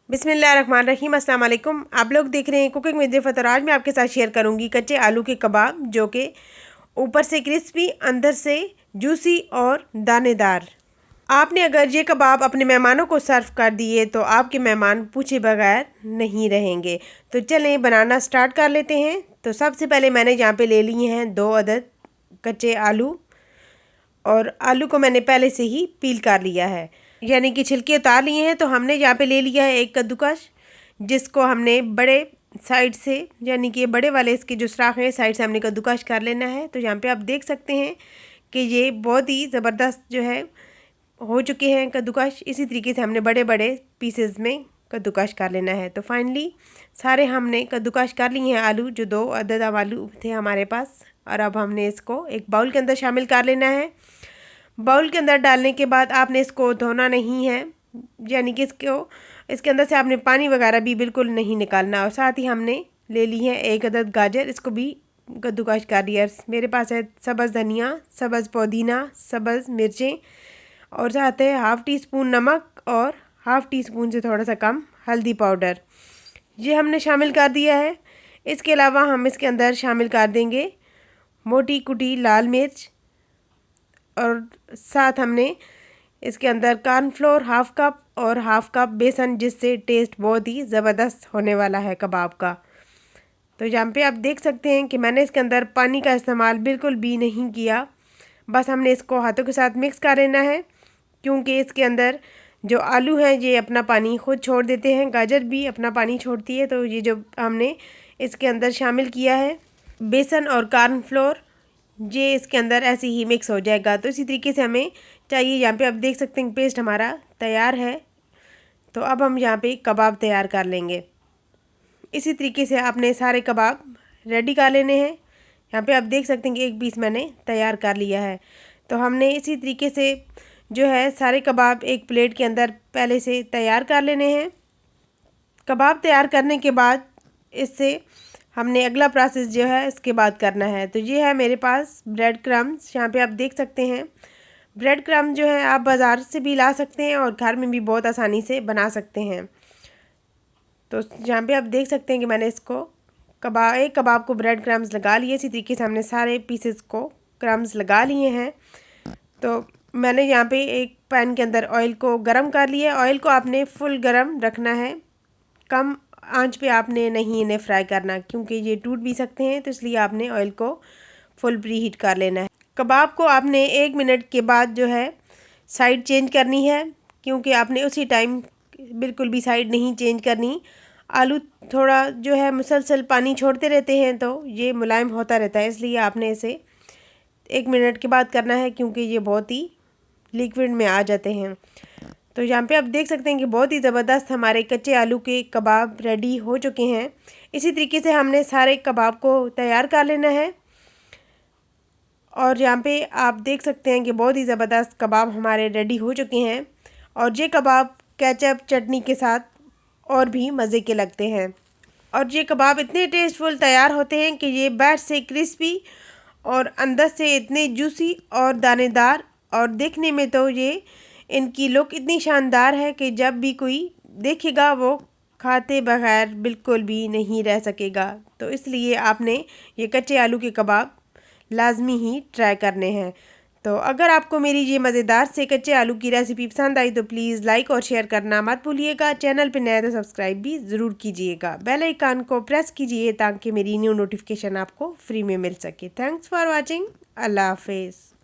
बिस्मिल्लाहिर्रहमानिर्रहीम, अस्सलाम वालेकुम। आप लोग देख रहे हैं कुकिंग विद रिफत और आज मैं आपके साथ शेयर करूंगी कच्चे आलू के कबाब, जो कि ऊपर से क्रिस्पी, अंदर से जूसी और दानेदार। आपने अगर ये कबाब अपने मेहमानों को सर्व कर दिए तो आपके मेहमान पूछे बगैर नहीं रहेंगे। तो चलें बनाना स्टार्ट कर लेते हैं। तो सबसे पहले मैंने यहाँ पे ले लिए हैं 2 अदद कच्चे आलू, और आलू को मैंने पहले से ही पील कर लिया है, यानी कि छिलके उतार लिए हैं। तो हमने यहाँ पे ले लिया है एक कद्दूकस, जिसको हमने बड़े साइड से, यानी कि बड़े वाले इसके जो सुराख है साइड से हमने कद्दूकस कर लेना है। तो यहाँ पे आप देख सकते हैं कि ये बहुत ही ज़बरदस्त जो है हो चुके हैं कद्दूकस। इसी तरीके से हमने बड़े बड़े पीसेस में कद्दूकस कर लेना है। तो फाइनली सारे हमने कद्दूकस कर लिए हैं आलू, जो 2 अदद आलू थे हमारे पास। और अब हमने इसको एक बाउल के अंदर शामिल कर लेना है। बाउल के अंदर डालने के बाद आपने इसको धोना नहीं है, यानी कि इसके अंदर से आपने पानी वगैरह भी बिल्कुल नहीं निकालना। और साथ ही हमने ले ली है 1 अदद गाजर, इसको भी कद्दूकस कर दिया। मेरे पास है सब्ज़ धनिया, सब्ज़ पुदीना, सब्ज़ मिर्चें, और साथ है हाफ़ टी स्पून नमक और हाफ़ टी स्पून से थोड़ा सा कम हल्दी पाउडर, ये हमने शामिल कर दिया है। इसके अलावा हम इसके अंदर शामिल कर देंगे मोटी कुटी लाल मिर्च, और साथ हमने इसके अंदर कॉर्नफ्लोर हाफ़ कप और हाफ़ कप बेसन, जिससे टेस्ट बहुत ही ज़बरदस्त होने वाला है कबाब का। तो यहाँ पे आप देख सकते हैं कि मैंने इसके अंदर पानी का इस्तेमाल बिल्कुल भी नहीं किया, बस हमने इसको हाथों के साथ मिक्स कर लेना है, क्योंकि इसके अंदर जो आलू हैं ये अपना पानी खुद छोड़ देते हैं, गाजर भी अपना पानी छोड़ती है। तो ये जो हमने इसके अंदर शामिल किया है बेसन और कॉर्नफ्लोर, ये इसके अंदर ऐसे ही मिक्स हो जाएगा। तो इसी तरीके से हमें चाहिए। यहाँ पे आप देख सकते हैं पेस्ट हमारा तैयार है। तो अब हम यहाँ पे कबाब तैयार कर लेंगे। इसी तरीके से आपने सारे कबाब रेडी कर लेने हैं। यहाँ पे आप देख सकते हैं कि एक पीस मैंने तैयार कर लिया है। तो हमने इसी तरीके से जो है सारे कबाब एक प्लेट के अंदर पहले से तैयार कर लेने हैं। कबाब तैयार करने के बाद इससे हमने अगला प्रोसेस जो है इसके बाद करना है। तो ये है मेरे पास ब्रेड क्रम्स, यहाँ पे आप देख सकते हैं। ब्रेड क्रम्स जो है आप बाज़ार से भी ला सकते हैं और घर में भी बहुत आसानी से बना सकते हैं। तो यहाँ पे आप देख सकते हैं कि मैंने इसको एक कबाब को ब्रेड क्रम्स लगा लिए। इसी तरीके से हमने सारे पीसेस को क्रम्स लगा लिए हैं। तो मैंने यहाँ पे एक पैन के अंदर ऑयल को गरम कर लिया। ऑयल को आपने फुल गरम रखना है, कम आंच पे आपने नहीं इन्हें फ्राई करना, क्योंकि ये टूट भी सकते हैं। तो इसलिए आपने ऑयल को फुल प्री हीट कर लेना है। कबाब को आपने 1 मिनट के बाद जो है साइड चेंज करनी है, क्योंकि आपने उसी टाइम बिल्कुल भी साइड नहीं चेंज करनी। आलू थोड़ा जो है मुसलसल पानी छोड़ते रहते हैं, तो ये मुलायम होता रहता है, इसलिए आपने इसे 1 मिनट के बाद करना है, क्योंकि ये बहुत ही लिक्विड में आ जाते हैं। तो यहाँ पे आप देख सकते हैं कि बहुत ही ज़बरदस्त हमारे कच्चे आलू के कबाब रेडी हो चुके हैं। इसी तरीके से हमने सारे कबाब को तैयार कर लेना है। और यहाँ पे आप देख सकते हैं कि बहुत ही ज़बरदस्त कबाब हमारे रेडी हो चुके हैं, और ये कबाब केचप चटनी के साथ और भी मज़े के लगते हैं। और ये कबाब इतने टेस्टफुल तैयार होते हैं कि ये बाहर से क्रिस्पी और अंदर से इतने जूसी और दानेदार, और देखने में तो ये इनकी लुक इतनी शानदार है कि जब भी कोई देखेगा वो खाते बगैर बिल्कुल भी नहीं रह सकेगा। तो इसलिए आपने ये कच्चे आलू के कबाब लाजमी ही ट्राई करने हैं। तो अगर आपको मेरी ये मज़ेदार से कच्चे आलू की रेसिपी पसंद आई तो प्लीज़ लाइक और शेयर करना मत भूलिएगा। चैनल पे नया तो सब्सक्राइब भी ज़रूर कीजिएगा। बेल आइकन को प्रेस कीजिए ताकि मेरी न्यू नोटिफिकेशन आपको फ्री में मिल सके। Thanks for watching. अल्लाह हाफिज़।